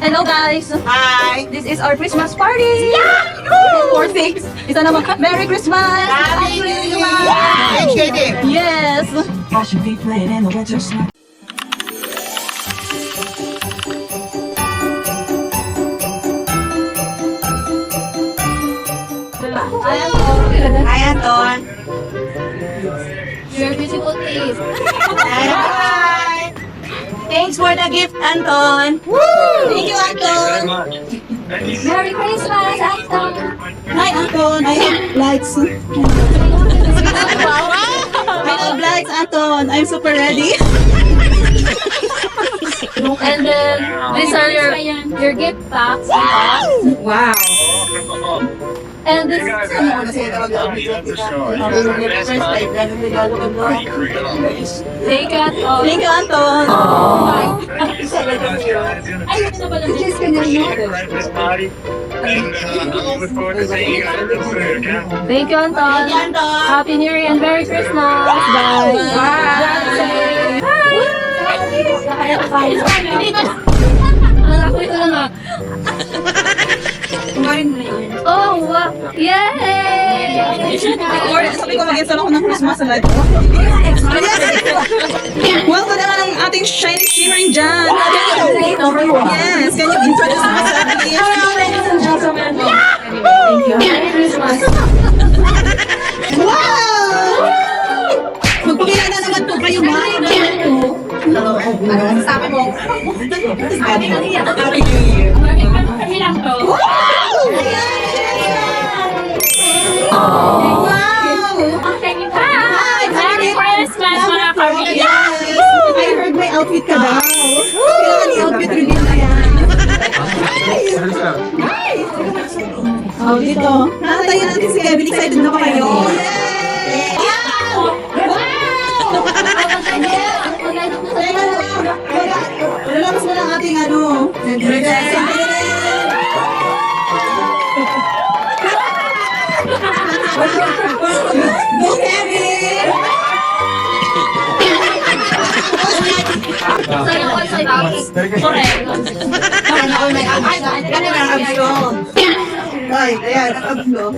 Hello guys! Hi! This is our Christmas party! For 6! Isa naman, Merry Christmas! Happy Christmas! Thanksgiving! Yes! I should be playing in the winter snow. Hi, Anton! Your beautiful teeth! Hi! Thanks for the gift, Anton! Thank you, Anton! Merry Christmas, Anton! Hi, Anton! I have lights. I have lights, Anton! I'm super ready. And then, these are your gift packs. Wow! And this take out all. Thank you, Anton! Ayun na pala. Just Thank you, Anton. Anton! Happy New Year and Merry Christmas, guys. Bye! Anak ko ito lang ah. Kumarin mo na yun. Oh, wow. Yay! Or, sabi ko mag-install ako ng Christmas light. Welcome naman ang ating shining shimmering dyan. Yes, can you introduce myself, please? Ladies and gentlemen. Thank you. Merry Christmas. Wow! Magpakilala naman po kayo, ma. Ano sabi mo? Happy New Year. Kami lang to. Wow! Hi! Merry Christmas, mga pamilya! I heard may outfit ka daw. Kailangan i-outfit reveal na yan. Oh, dito. Nakatayo natin si Kevin. Excited na ba kayo? Lalabas mo lang ating ano. Go, Kevin! Ano ang abs ko? Ay, ayan, ang abs ko.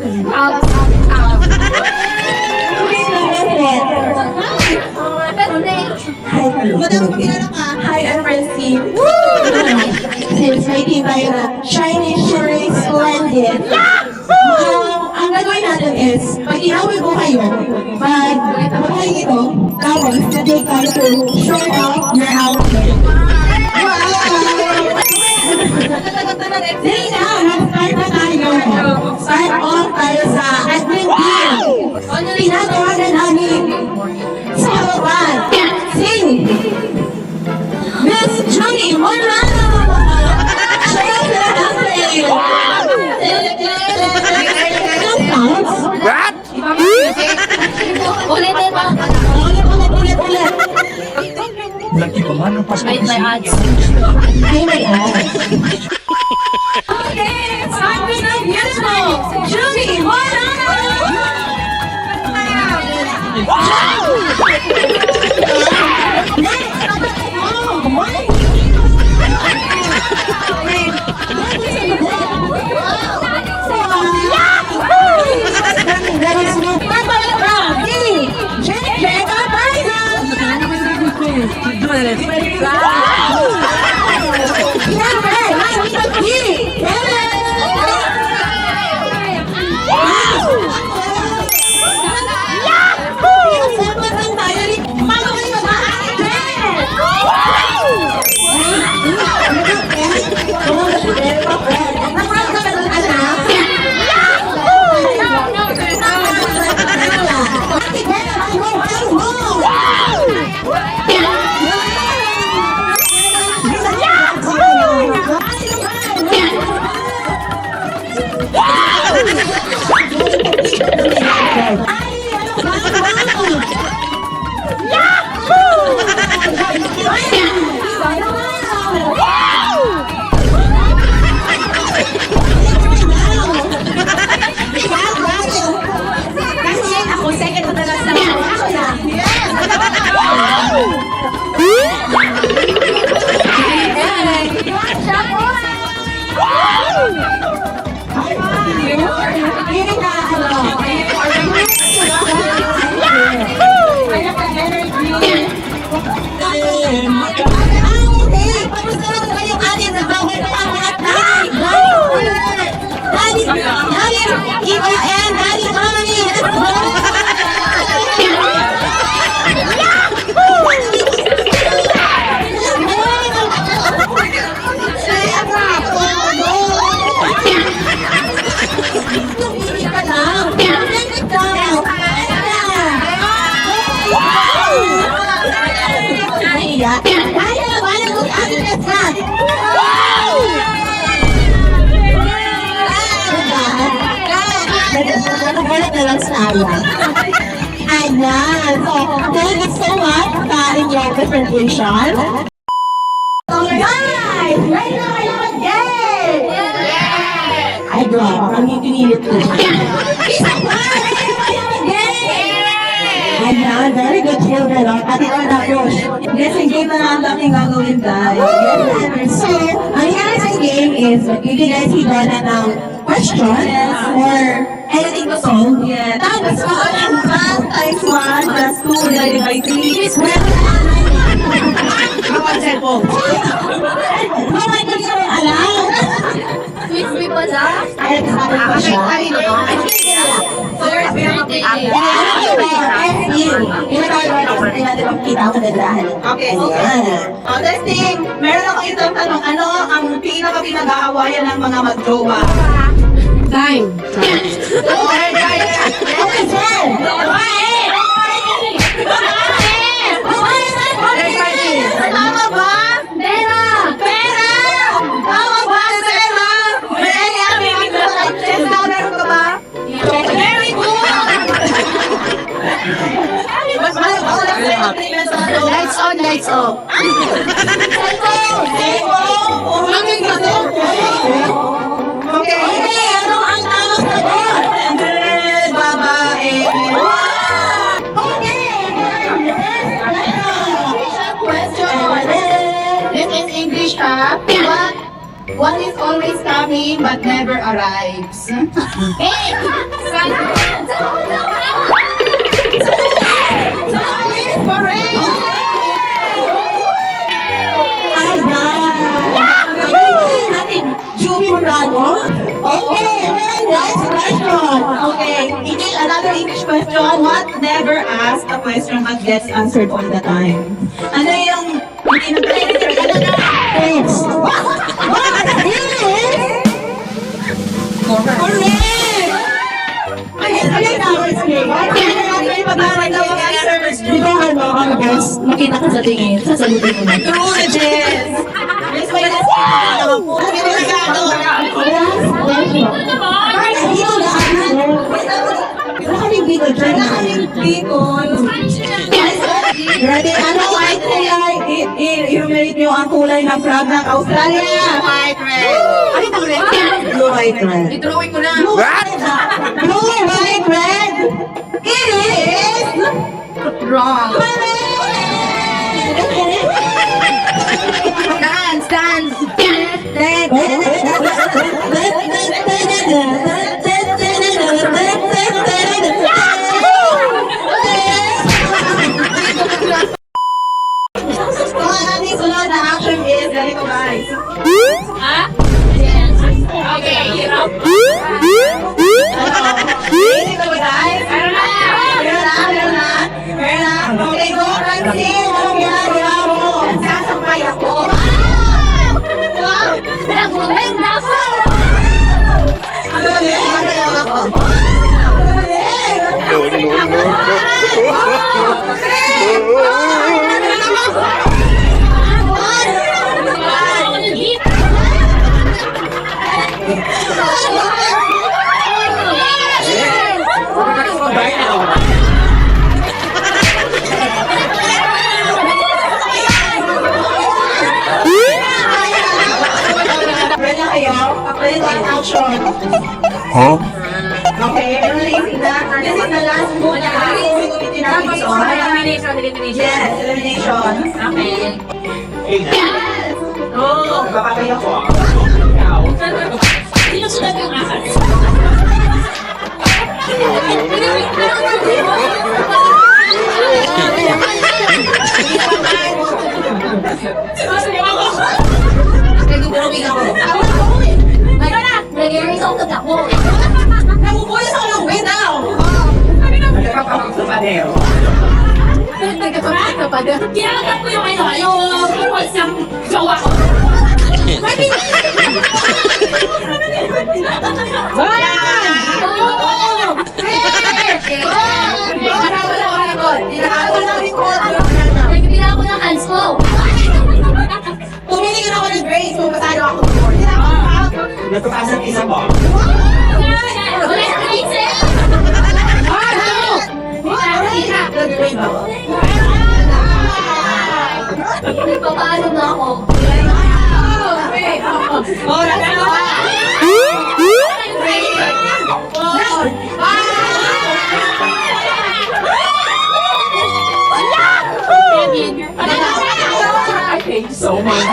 Madam, kilala ka? Hi, I'm Francine. Since may tibay na shiny, shimmery, splendid. Ang gagawin natin is, pag inaway ko kayo, pag ito, tapos na-take tayo to show off your outfit. Sige na, mag-start na tayo. Start off tayo sa admin team. Tinatawagan namin sa kababan. Sing! Miss Judy Morano! Siya ang natin! What? Ulitin pa. Ulit. Lagi pa man ang Pasko. Wait, my ads. Ay, may ads. Okay, time to the beautiful Judy Morano! Feeling na ano. Okay, pamusta na naman yung atin na bawal na ang lahat na. Daddy, Eva and Daddy Mommy, let's go! Ayan. So, thank you so much in your presentation. Guys, ready na kayo mag-game? Ay, grabe. Parang pinilit ko. Isa pa! Ready na kayo mag-game? Ayan, very good children. Ate Orna, Rosh. Guessing game na ang laking gagawin tayo. So, ang guys game is, magbibigay si Donna ng question or anything to solve. Yeah. Tapos, ang 1 times 1 plus 2 divided by 3 is Kapag cellphone. Mama, hindi ko alam. Sweet sweet pa siya? Ay, sabi ko siya. First birthday. Okay, testing. Meron ako itong tanong, ano ang pinaka-pinag-aawayan ng mga mag-jowa? Time. Tama ba? Pera! Pera! Tama ba, Sarah? Chess counter ka ba? Very good! Mas mahal ako lang sa'yo. Lights on, lights off. Okay. Ano ang tamang sagot? Babae. This is English, ha? What is always coming but never arrives? Hey! Okay, English, another English question. What never ask a question but gets answered all the time? Ano yung hindi Makita ka sa tingin, sasagutin mo na. True, Jess. Yes, may Ready? Ano white kulay? I-rate nyo ang kulay ng flag ng Australia. White, red. Ano itong red? Blue, white, red. I-drawing mo na. Blue, white, red. It is Wrong. Dance, dance. Kung ang ating sunod na action is, ganito guys. Okay. Ganito guys. Meron na. Okay, go, Francine. Anong ginagawa mo? Sasampay ako. Ano ulit? Magalaw ako. Ready na kayo? Ready to action. Huh? Okay, everything na. This is the last move na ulitin natin ito. Yes, elimination. Okay. Oh, papatay ako. Nag-drawing ako. Nag-earrings ako tatakbo. Nakukuha sa ulang way daw. Nagkakapag sa pader. Nagkapagod ka pa doon. Kinakat ko yung earphones ng jowa ko. Nagpila ako ng hands ko. Tumingin ako ng grades kung pasado ako. Natukasan isa mo. Wala sa grades eh. Nag-grade ako. Nagpapalo na ako. Oh, nagkakawa. I hate so much.